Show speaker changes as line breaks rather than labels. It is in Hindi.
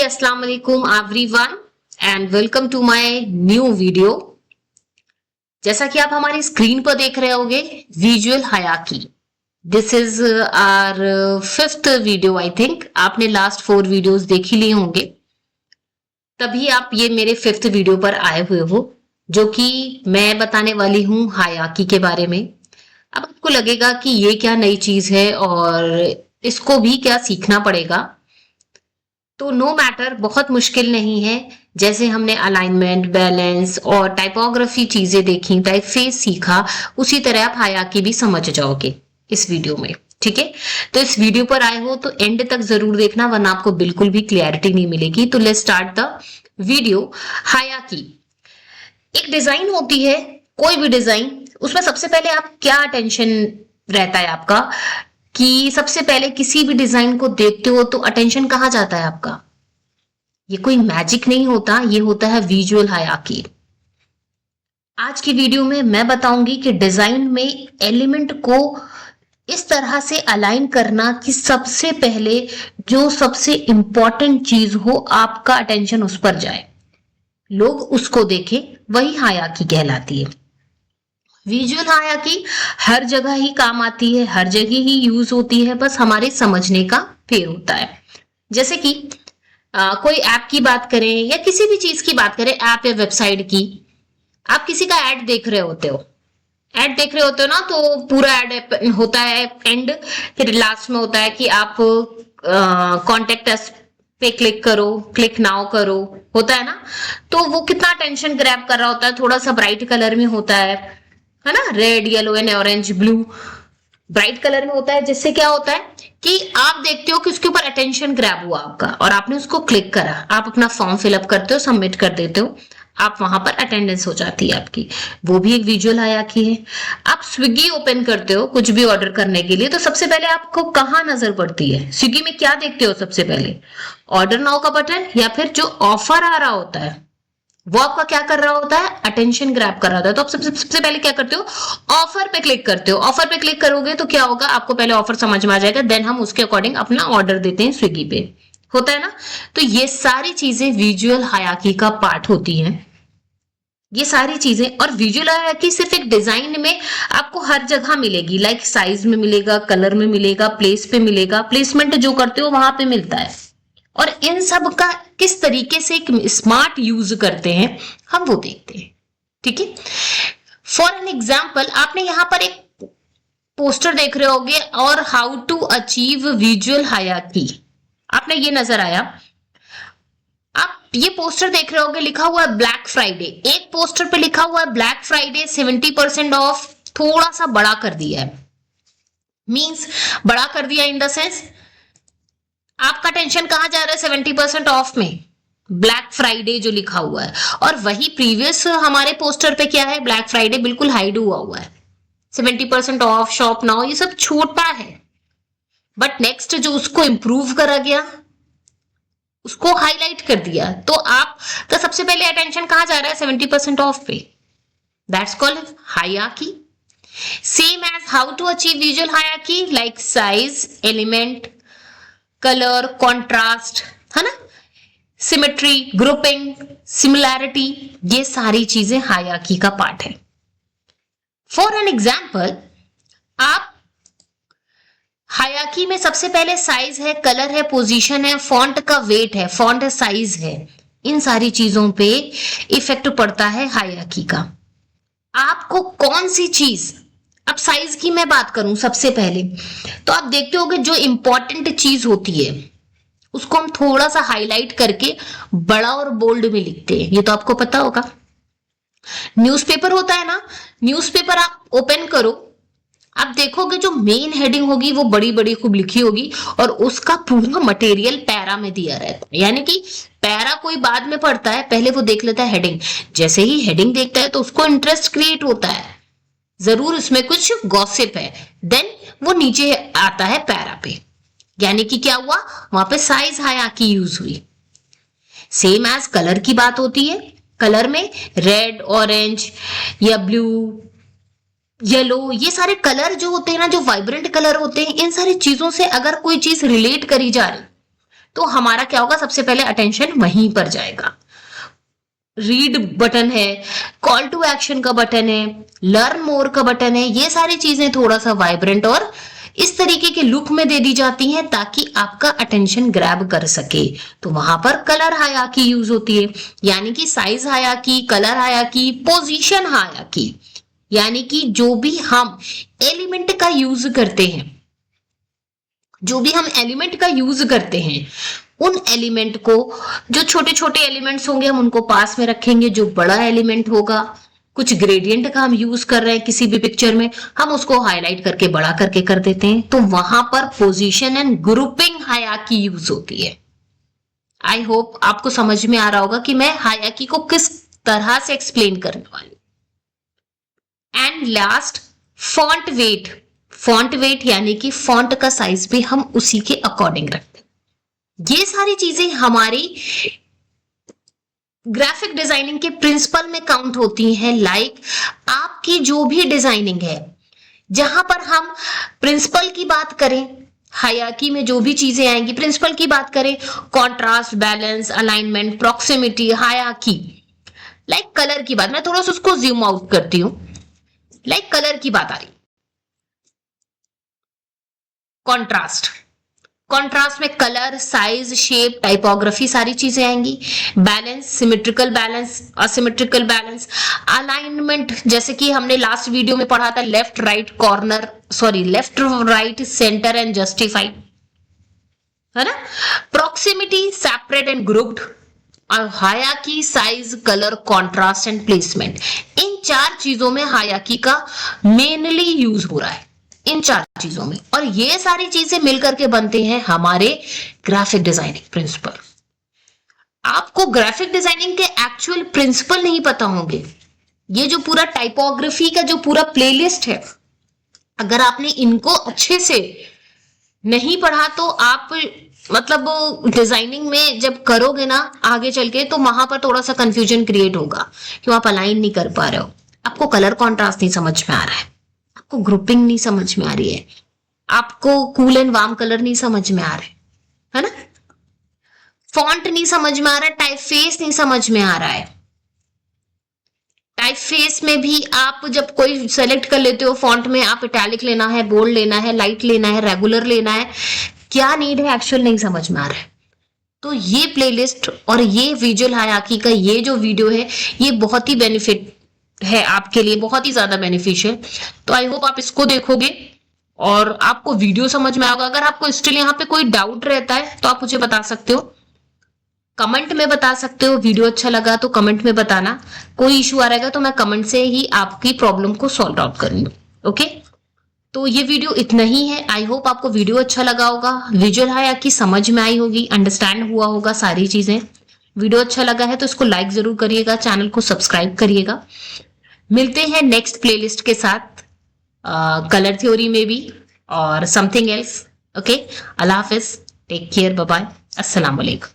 अस्सलाम वालेकुम everyone and welcome to my new video. जैसा कि आप हमारी स्क्रीन पर देख रहे होंगे, विजुअल हायाकी। This is our fifth video. I think आपने लास्ट 4 वीडियोस देख ही लिए होंगे, तभी आप ये मेरे फिफ्थ वीडियो पर आए हुए हो, जो कि मैं बताने वाली हूँ हायाकी के बारे में। अब आपको लगेगा कि ये क्या नई चीज है और इसको भी क्या सीखना पड़ेगा। तो नो मैटर, बहुत मुश्किल नहीं है। जैसे हमने अलाइनमेंट, बैलेंस और टाइपोग्राफी चीजें देखी, टाइपफेस सीखा, उसी तरह आप हायाकी भी समझ जाओगे इस वीडियो में। ठीक है, तो इस वीडियो पर आए हो तो एंड तक जरूर देखना, वरना आपको बिल्कुल भी क्लैरिटी नहीं मिलेगी। तो लेट्स स्टार्ट द वीडियो। हायाकी एक डिजाइन होती है, कोई भी डिजाइन। उसमें सबसे पहले आप क्या अटेंशन रहता है आपका कि सबसे पहले किसी भी डिजाइन को देखते हो तो अटेंशन कहाँ जाता है आपका? ये कोई मैजिक नहीं होता, ये होता है विजुअल हायाकी। आज की वीडियो में मैं बताऊंगी कि डिजाइन में एलिमेंट को इस तरह से अलाइन करना कि सबसे पहले जो सबसे इंपॉर्टेंट चीज हो, आपका अटेंशन उस पर जाए, लोग उसको देखें, वही हायाकी कहलाती है। विजुअल हायाकी हर जगह ही काम आती है, हर जगह ही यूज होती है, बस हमारे समझने का फेर होता है। जैसे कि कोई ऐप की बात करें या किसी भी चीज की बात करें, ऐप या वेबसाइट की, आप किसी का ऐड देख रहे होते हो, ऐड देख रहे होते हो ना, तो पूरा ऐड होता है एंड, फिर लास्ट में होता है कि आप कॉन्टेक्ट अस पे क्लिक करो, क्लिक नाउ करो, होता है ना। तो वो कितना टेंशन ग्रैब कर रहा होता है, थोड़ा सा ब्राइट कलर में होता है ना, red, yellow and orange, blue, bright colour में होता है, जिससे क्या होता है कि आप देखते हो कि उसके ऊपर अटेंशन ग्रैब हुआ आपका और आपने उसको क्लिक करा, आप अपना फॉर्म फिलअप करते हो, सबमिट कर देते हो, आप वहां पर अटेंडेंस हो जाती है आपकी। वो भी एक विजुअल हायाकी है। आप स्विगी ओपन करते हो कुछ भी ऑर्डर करने के लिए, तो सबसे पहले आपको कहाँ नजर पड़ती है? स्विगी में क्या देखते हो सबसे पहले? ऑर्डर नाउ का बटन, या फिर जो ऑफर आ रहा होता है वो आपका क्या कर रहा होता है? अटेंशन ग्रैब कर रहा होता है। तो आप सबसे पहले क्या करते हो? ऑफर पे क्लिक करते हो। ऑफर पे क्लिक करोगे तो क्या होगा? आपको पहले ऑफर समझ में आ जाएगा, देन हम उसके अकॉर्डिंग अपना ऑर्डर देते हैं स्विगी पे, होता है ना। तो ये सारी चीजें विजुअल हायाकी का पार्ट होती हैं, ये सारी चीजें। और विजुअल हायाकी सिर्फ एक डिजाइन में आपको हर जगह मिलेगी, लाइक साइज में मिलेगा, कलर में मिलेगा, प्लेस पे मिलेगा, प्लेसमेंट जो करते हो वहां पे मिलता है। और इन सब का किस तरीके से एक स्मार्ट यूज करते हैं हम वो देखते हैं। ठीक है, फॉर एन एग्जाम्पल, आपने यहां पर एक पोस्टर देख रहे होगे, और हाउ टू अचीव विजुअल हायाकी, आपने ये नजर आया। आप ये पोस्टर देख रहे होगे, लिखा हुआ है ब्लैक फ्राइडे। एक पोस्टर पे लिखा हुआ है ब्लैक फ्राइडे 70% ऑफ, थोड़ा सा बड़ा कर दिया है, मींस बड़ा कर दिया इन द सेंस आपका टेंशन कहां जा रहा है? 70% ऑफ में ब्लैक फ्राइडे जो लिखा हुआ है। और वही प्रीवियस हमारे पोस्टर पे क्या है? ब्लैक फ्राइडे बिल्कुल हाइड हुआ है, 70% ऑफ, शॉप नाउ, ये सब छोटा है। बट नेक्स्ट जो उसको इंप्रूव करा गया, उसको हाईलाइट कर दिया, तो आपका सबसे पहले अटेंशन कहां जा रहा है? 70% ऑफ पे। That's called हायाकी। Same as how to achieve visual हायाकी, like size, element, colour, contrast, है ना, सिमेट्री, ग्रुपिंग, सिमिलैरिटी, ये सारी चीजें हायाकी का पार्ट है। फॉर एन एग्जाम्पल, आप हायाकी में सबसे पहले साइज है, कलर है, पोजीशन है, फॉन्ट का वेट है, फॉन्ट है, साइज है, इन सारी चीजों पे इफेक्ट पड़ता है हायाकी का। आपको कौन सी चीज, अब साइज की मैं बात करूं सबसे पहले, तो आप देखते होगे जो इंपॉर्टेंट चीज होती है उसको हम थोड़ा सा हाईलाइट करके बड़ा और बोल्ड में लिखते हैं, ये तो आपको पता होगा। न्यूज़पेपर होता है ना, न्यूज़पेपर आप ओपन करो, आप देखोगे जो मेन हेडिंग होगी वो बड़ी बड़ी खूब लिखी होगी, और उसका पूरा मटेरियल पैरा में दिया रहता है। यानी कि पैरा कोई बाद में पढ़ता है, पहले वो देख लेता है हेडिंग। जैसे ही हेडिंग देखता है तो उसको इंटरेस्ट क्रिएट होता है, जरूर उसमें कुछ गॉसिप है, देन वो नीचे आता है पैरा पे। यानी कि क्या हुआ? वहां पे साइज हायाकी यूज हुई। सेम एज कलर की बात होती है, कलर में रेड, ऑरेंज या ब्लू, येलो, ये सारे कलर जो होते हैं ना, जो वाइब्रेंट कलर होते हैं, इन सारी चीजों से अगर कोई चीज रिलेट करी जा रही तो हमारा क्या होगा, सबसे पहले अटेंशन वहीं पर जाएगा। रीड बटन है, कॉल टू एक्शन का बटन है, लर्न मोर का बटन है, ये सारी चीजें थोड़ा सा वाइब्रेंट और इस तरीके के लुक में दे दी जाती हैं ताकि आपका अटेंशन ग्रैब कर सके। तो वहां पर कलर हायरार्की यूज होती है, यानी कि size hierarchy, colour hierarchy, position hierarchy, यानी कि जो भी हम एलिमेंट का यूज करते हैं, जो भी हम एलिमेंट का यूज करते हैं, उन एलिमेंट को, जो छोटे छोटे एलिमेंट्स होंगे हम उनको पास में रखेंगे, जो बड़ा एलिमेंट होगा, कुछ ग्रेडियंट का हम यूज कर रहे हैं किसी भी पिक्चर में, हम उसको हाईलाइट करके बड़ा करके कर देते हैं। तो वहां पर position and grouping hierarchy use होती है। आई होप आपको समझ में आ रहा होगा कि मैं हायरार्की को किस तरह से एक्सप्लेन करने वाली। And last, font weight. Font weight यानी कि फॉन्ट का साइज भी हम उसी के अकॉर्डिंग रखते हैं। ये सारी चीजें हमारी ग्राफिक डिजाइनिंग के प्रिंसिपल में काउंट होती हैं। लाइक आपकी जो भी डिजाइनिंग है, जहां पर हम प्रिंसिपल की बात करें, हायरार्की में जो भी चीजें आएंगी, प्रिंसिपल की बात करें, contrast, balance, alignment, proximity, hierarchy. Like colour की बात, मैं थोड़ा सा उसको जूम आउट करती हूं। लाइक कलर की बात आ रही, कॉन्ट्रास्ट, कॉन्ट्रास्ट में कलर, साइज, शेप, टाइपोग्राफी सारी चीजें आएंगी। Balance, symmetrical balance, asymmetrical balance, alignment, जैसे कि हमने लास्ट वीडियो में पढ़ा था, left right corner, sorry left right centre and justified, है ना। प्रॉक्सिमिटी, सेपरेट एंड ग्रुप्ड, और hierarchy, size, colour, contrast and placement. इन 4 चीजों में हायरार्की का मेनली यूज हो रहा है, इन 4 चीजों में। और ये सारी चीजें मिलकर के बनते हैं हमारे ग्राफिक डिजाइनिंग प्रिंसिपल। आपको ग्राफिक डिजाइनिंग के एक्चुअल प्रिंसिपल नहीं पता होंगे, ये जो पूरा टाइपोग्राफी का जो पूरा प्लेलिस्ट है, अगर आपने इनको अच्छे से नहीं पढ़ा तो आप मतलब डिजाइनिंग में जब करोगे ना आगे चल के, तो वहां पर थोड़ा सा कंफ्यूजन क्रिएट होगा, क्यों आप अलाइन नहीं कर पा रहे हो, आपको कलर कॉन्ट्रास्ट नहीं समझ में आ रहा है, आपको ग्रुपिंग नहीं समझ में आ रही है, आपको कूल एंड वार्म कलर नहीं समझ में आ रहे, है ना, फॉन्ट नहीं समझ में आ रहा है, टाइपफेस नहीं समझ में आ रहा है। टाइपफेस में भी आप जब कोई सेलेक्ट कर लेते हो फॉन्ट में, आप इटैलिक लेना है, बोल्ड लेना है, लाइट लेना है, रेगुलर लेना है, क्या नीड है एक्चुअल नहीं समझ में आ रहा है। तो ये प्लेलिस्ट और ये विजुअल हायरार्की का ये जो वीडियो है, ये बहुत ही बेनिफिट है आपके लिए, बहुत ही ज्यादा बेनिफिशियल। तो आई होप आप इसको देखोगे और आपको वीडियो समझ में आएगा। अगर आपको स्टिल यहाँ पे कोई डाउट रहता है तो आप मुझे बता सकते हो, कमेंट में बता सकते हो। वीडियो अच्छा लगा तो कमेंट में बताना, कोई इशू आ रहेगा तो मैं कमेंट से ही आपकी प्रॉब्लम को सॉल्व आउट करूंगी। ओके, तो ये वीडियो इतना ही है। आई होप आपको वीडियो अच्छा लगा होगा, विजुअल हायरार्की समझ में आई होगी, अंडरस्टैंड हुआ होगा सारी चीजें। वीडियो अच्छा लगा है तो इसको लाइक जरूर करिएगा, चैनल को सब्सक्राइब करिएगा। मिलते हैं नेक्स्ट प्लेलिस्ट के साथ, कलर थ्योरी में भी और समथिंग एल्स। ओके, अल्लाह हाफिज, टेक केयर, बाय बाय, अस्सलाम वालेकुम।